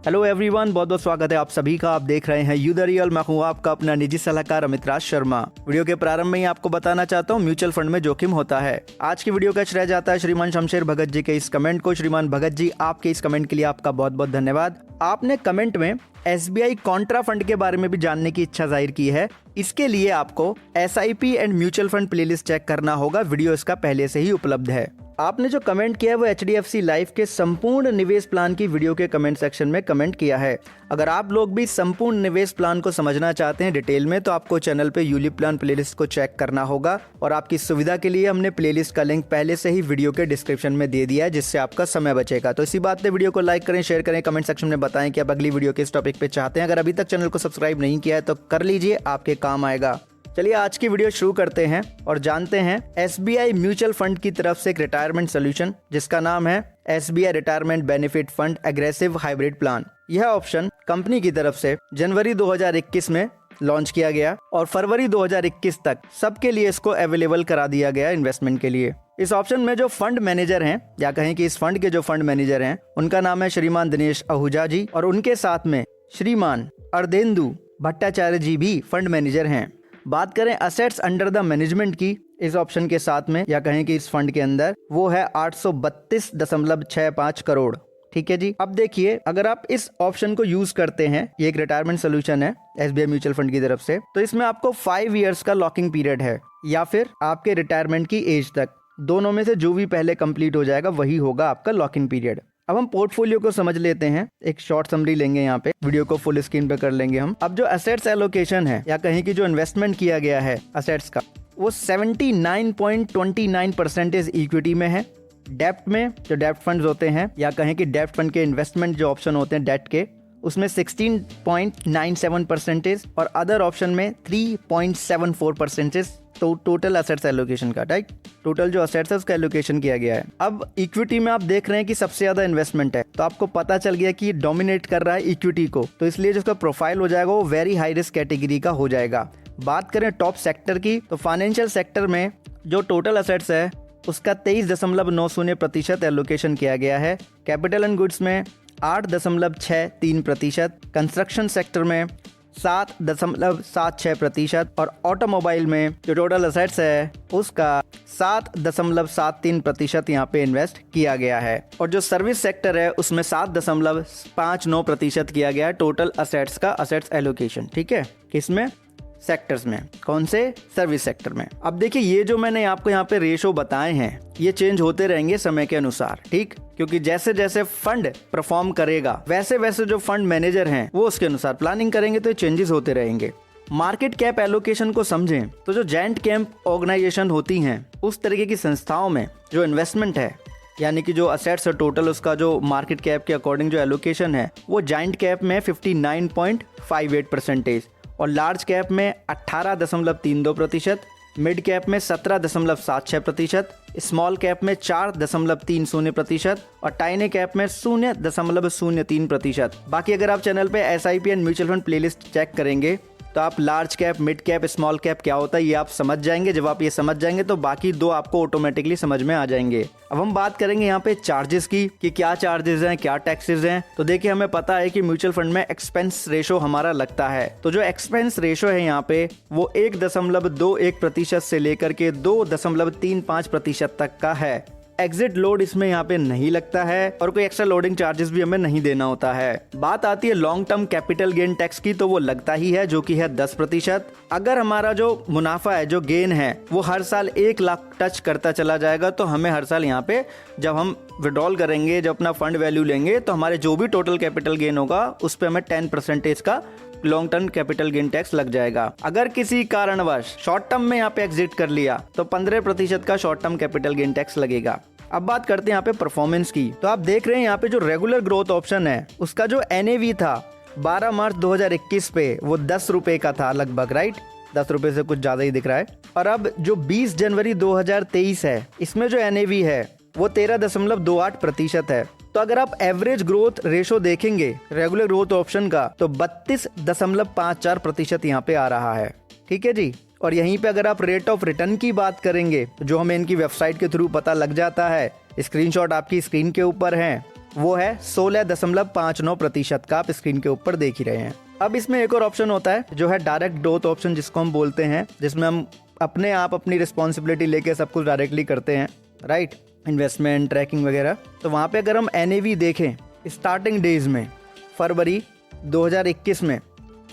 Hello everyone, बहुत बहुत स्वागत है आप सभी का। आप देख रहे हैं यू द रियल। मैं हूं आपका अपना निजी सलाहकार अमित राज शर्मा। वीडियो के प्रारंभ में ही आपको बताना चाहता हूं, म्यूचुअल फंड में जोखिम होता है। आज की वीडियो का श्रेय जाता है श्रीमान शमशेर भगत जी के इस कमेंट को। श्रीमान भगत जी, आपके इस कमेंट के लिए आपका बहुत बहुत धन्यवाद। आपने कमेंट में SBI कॉन्ट्रा फंड के बारे में भी जानने की इच्छा जाहिर की है। इसके लिए आपको SIP and mutual fund playlist check करना होगा। वीडियो इसका पहले से ही उपलब्ध है। आपने जो कमेंट किया है वो HDFC लाइफ के संपूर्ण निवेश प्लान की वीडियो के कमेंट सेक्शन में कमेंट किया है। अगर आप लोग भी संपूर्ण निवेश प्लान को समझना चाहते हैं डिटेल में, तो आपको चैनल पे यूलिप प्लान प्लेलिस्ट को चेक करना होगा। और आपकी सुविधा के लिए हमने प्लेलिस्ट का लिंक पहले से ही वीडियो के डिस्क्रिप्शन में दे दिया है, जिससे आपका समय बचेगा। तो इसी बात पे वीडियो को लाइक करें, शेयर करें, कमेंट सेक्शन में बताएं कि आप अगली वीडियो किस टॉपिक पे चाहते हैं। अगर अभी तक चैनल को सब्सक्राइब नहीं किया है तो कर लीजिए, आपके काम आएगा। चलिए आज की वीडियो शुरू करते हैं और जानते हैं SBI म्यूचुअल फंड की तरफ से एक रिटायरमेंट सोल्यूशन, जिसका नाम है SBI retirement benefit fund aggressive hybrid plan. यह ऑप्शन कंपनी की तरफ से जनवरी 2021 में लॉन्च किया गया और फरवरी 2021 तक सबके लिए इसको अवेलेबल करा दिया गया इन्वेस्टमेंट के लिए। इस ऑप्शन में जो फंड मैनेजर हैं, या कहें कि इस फंड के जो फंड मैनेजर हैं, उनका नाम है श्रीमान दिनेश आहूजा जी, और उनके साथ में श्रीमान अर्धेंदु भट्टाचार्य जी भी फंड मैनेजर हैं। बात करें असेट्स अंडर द मैनेजमेंट की, इस ऑप्शन के साथ में, या कहें कि इस फंड के अंदर, वो है 832.65 करोड़। ठीक है जी। अब देखिए, अगर आप इस ऑप्शन को यूज करते हैं, ये एक रिटायरमेंट सोल्यूशन है SBI म्यूचुअल फंड की तरफ से, तो इसमें आपको 5 इयर्स का लॉकिंग पीरियड है, या फिर आपके रिटायरमेंट की एज तक, दोनों में से जो भी पहले कंप्लीट हो जाएगा वही होगा आपका लॉकिंग पीरियड। अब हम पोर्टफोलियो को समझ लेते हैं। एक शॉर्ट समरी लेंगे, यहाँ पे वीडियो को फुल स्क्रीन पे कर लेंगे हम। अब जो एसेट्स एलोकेशन है, या कहीं की जो इन्वेस्टमेंट किया गया है एसेट्स का, वो 79.29% इक्विटी में है। डेप्ट में, जो डेप्ट फंड्स होते हैं, या कहें कि डेप्ट फंड के इन्वेस्टमेंट जो ऑप्शन होते हैं डेट के, उसमें 16.97% और अदर ऑप्शन में 3.74%। तो टोटल असेट्स एलोकेशन का, राइट, टोटल जो असेट्स है उसका एलोकेशन किया गया है। अब इक्विटी में आप देख रहे हैं कि सबसे ज्यादा इन्वेस्टमेंट है, तो आपको पता चल गया कि डोमिनेट कर रहा है इक्विटी को, तो इसलिए जिसका प्रोफाइल हो जाएगा वो वेरी हाई रिस्क कैटेगरी का हो जाएगा। बात करें टॉप सेक्टर की, तो फाइनेंशियल सेक्टर में जो टोटल असेट्स है उसका 23.90% एलोकेशन किया गया है। कैपिटल एंड गुड्स में 8.63%, कंस्ट्रक्शन सेक्टर में 7.76% और ऑटोमोबाइल में जो टोटल असेट्स है उसका 7.73% यहाँ पे इन्वेस्ट किया गया है। और जो सर्विस सेक्टर है उसमें 7.59% किया गया है टोटल असेट्स का असेट्स एलोकेशन। ठीक है, किसमें? सेक्टर्स में। कौन से? सर्विस सेक्टर में। अब देखिए, ये जो मैंने आपको यहाँ पे रेशो बताए हैं ये चेंज होते रहेंगे समय के अनुसार, ठीक, क्योंकि जैसे जैसे फंड परफॉर्म करेगा वैसे वैसे जो फंड मैनेजर हैं वो उसके अनुसार प्लानिंग करेंगे, तो ये चेंजेस होते रहेंगे। मार्केट कैप एलोकेशन को समझें तो जो जायंट कैप ऑर्गेनाइजेशन होती हैं उस तरीके की संस्थाओं में जो इन्वेस्टमेंट है, यानी कि जो असेट्स है टोटल, उसका जो मार्केट कैप के अकॉर्डिंग जो एलोकेशन है वो जायंट कैप में 59.58% और लार्ज कैप में 18.32%, मिड कैप में 17.76%, स्मॉल कैप में 4.30% और टाइनी कैप में 0.03%। बाकी अगर आप चैनल पे SIP and mutual fund playlist check करेंगे तो आप large cap, mid cap, small cap क्या होता है ये आप समझ जाएंगे। जब आप ये समझ जाएंगे तो बाकी दो आपको ऑटोमेटिकली समझ में आ जाएंगे। अब हम बात करेंगे यहाँ पे चार्जेस की, कि क्या चार्जेस हैं, क्या टैक्सेस हैं। तो देखिए, हमें पता है कि म्यूचुअल फंड में एक्सपेंस रेशो हमारा लगता है, तो जो एक्सपेंस रेशो है यहाँ पे वो 1.21% से लेकर के 2.35% तक का है। एग्जिट लोड इसमें यहाँ पे नहीं लगता है और कोई एक्स्ट्रा लोडिंग चार्जेस भी हमें नहीं देना होता है। बात आती है long term capital gain tax की, तो वो लगता ही है, जो कि है 10%। अगर हमारा जो मुनाफा है, जो गेन है, वो हर साल 1 लाख टच करता चला जाएगा, तो हमें हर साल यहाँ पे जब हम विड्रॉल करेंगे, जब अपना फंड वैल्यू लेंगे, तो हमारे जो भी टोटल कैपिटल गेन होगा उस पर हमें 10% का long term capital gain tax लग जाएगा। अगर किसी कारणवश शॉर्ट टर्म में यहाँ पे एग्जिट कर लिया तो 15% का short term capital gain tax लगेगा। अब बात करते हैं यहाँ पे परफॉर्मेंस की, तो आप देख रहे हैं यहाँ पे जो रेगुलर ग्रोथ ऑप्शन है उसका जो NAV था 12 मार्च 2021 पे वो 10 रुपए का था लगभग, राइट, 10 रुपए से कुछ ज्यादा ही दिख रहा है। और अब जो 20 जनवरी 2023 है इसमें जो NAV है वो 13.28% है। तो अगर आप एवरेज ग्रोथ रेशो देखेंगे रेगुलर ग्रोथ ऑप्शन का तो 32.54% यहाँ पे आ रहा है। ठीक है जी। और यहीं पे अगर आप रेट ऑफ रिटर्न की बात करेंगे जो हमें इनकी वेबसाइट के थ्रू पता लग जाता है, स्क्रीनशॉट आपकी स्क्रीन के ऊपर है, वो है 16.59% का, आप स्क्रीन के ऊपर देख ही रहे हैं। अब इसमें एक और ऑप्शन होता है जो है डायरेक्ट ग्रोथ ऑप्शन, जिसको हम बोलते हैं, जिसमें हम अपने आप अपनी रिस्पॉन्सिबिलिटी लेके सब कुछ डायरेक्टली करते हैं, राइट, इन्वेस्टमेंट ट्रैकिंग वगैरह। तो वहाँ पे अगर हम NAV देखें स्टार्टिंग डेज में फरवरी 2021 में,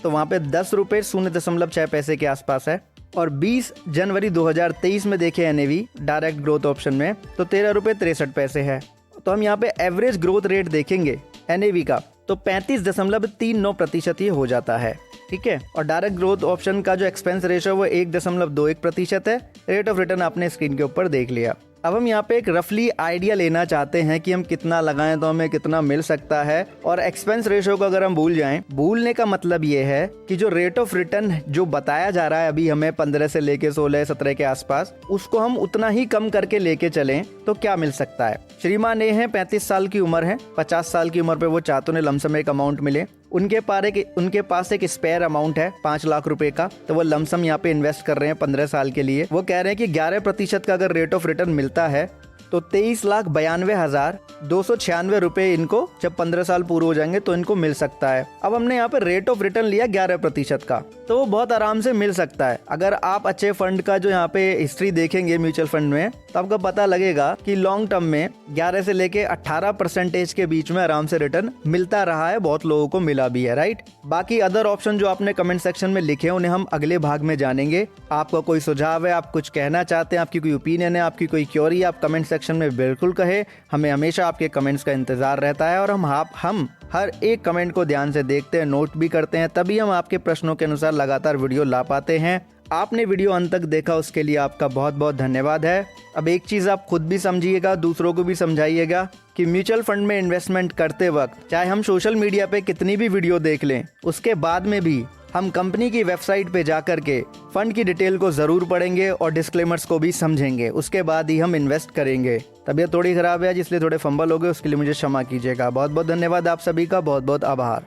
तो वहाँ पे 10 रुपये 0.6 पैसे के आसपास है। और 20 जनवरी 2023 में देखें NAV डायरेक्ट ग्रोथ ऑप्शन में, तो 13 रुपये 63 पैसे है। तो हम यहाँ पे एवरेज ग्रोथ रेट देखेंगे NAV का, तो 35.39% ये हो जाता है, ठीक है। और डायरेक्ट ग्रोथ ऑप्शन का जो एक्सपेंस रेशियो वो 1.21% है। रेट ऑफ रिटर्न आपने स्क्रीन के ऊपर देख लिया। अब हम यहाँ पे एक रफली आइडिया लेना चाहते हैं कि हम कितना लगाएं तो हमें कितना मिल सकता है। और एक्सपेंस रेशियो को अगर हम भूल जाएं, भूलने का मतलब ये है कि जो रेट ऑफ रिटर्न जो बताया जा रहा है अभी हमें 15 से लेके 16-17 के आसपास, उसको हम उतना ही कम करके लेके चलें तो क्या मिल सकता है। श्रीमान ये है 35 साल की उम्र है, 50 साल की उम्र पे वो चाहते हैं लमसम एक अमाउंट मिले। उनके पास एक स्पेयर अमाउंट है 5 लाख रुपए का, तो वो लमसम यहाँ पे इन्वेस्ट कर रहे हैं 15 साल के लिए। वो कह रहे हैं कि 11% का अगर रेट ऑफ रिटर्न मिलता है तो 23,92,296 रुपए इनको जब 15 साल पूरे हो जाएंगे तो इनको मिल सकता है। अब हमने यहाँ पे रेट ऑफ रिटर्न लिया 11% का, तो वो बहुत आराम से मिल सकता है। अगर आप अच्छे फंड का जो यहाँ पे हिस्ट्री देखेंगे म्यूचुअल फंड में, तो आपको पता लगेगा कि लॉन्ग टर्म में 11 से लेके 18% के बीच में आराम से रिटर्न मिलता रहा है, बहुत लोगों को मिला भी है, राइट। बाकी अदर ऑप्शन जो आपने कमेंट सेक्शन में लिखे हैं उन्हें हम अगले भाग में जानेंगे। आपका कोई सुझाव है, आप कुछ कहना चाहते हैं, आपकी कोई ओपिनियन है, आपकी कोई क्वेरी, आप कमेंट सेक्शन में बिल्कुल कहे। हमें हमेशा आपके कमेंट्स का इंतजार रहता है और हम हर एक कमेंट को ध्यान से देखते हैं, नोट भी करते हैं, तभी हम आपके प्रश्नों के अनुसार लगातार वीडियो ला पाते हैं। आपने वीडियो अंत तक देखा उसके लिए आपका बहुत बहुत धन्यवाद है। अब एक चीज़ आप खुद भी समझिएगा, दूसरों को भी समझाइएगा कि म्यूचुअल फंड में इन्वेस्टमेंट करते वक्त चाहे हम सोशल मीडिया पे कितनी भी वीडियो देख लें, उसके बाद में भी हम कंपनी की वेबसाइट पे जाकर के फंड की डिटेल को ज़रूर पढ़ेंगे और डिस्क्लेमर्स को भी समझेंगे, उसके बाद ही हम इन्वेस्ट करेंगे। तबीयत थोड़ी ख़राब है इसलिए थोड़े फंबल हो गए, उसके लिए मुझे क्षमा कीजिएगा। बहुत बहुत धन्यवाद आप सभी का, बहुत बहुत आभार।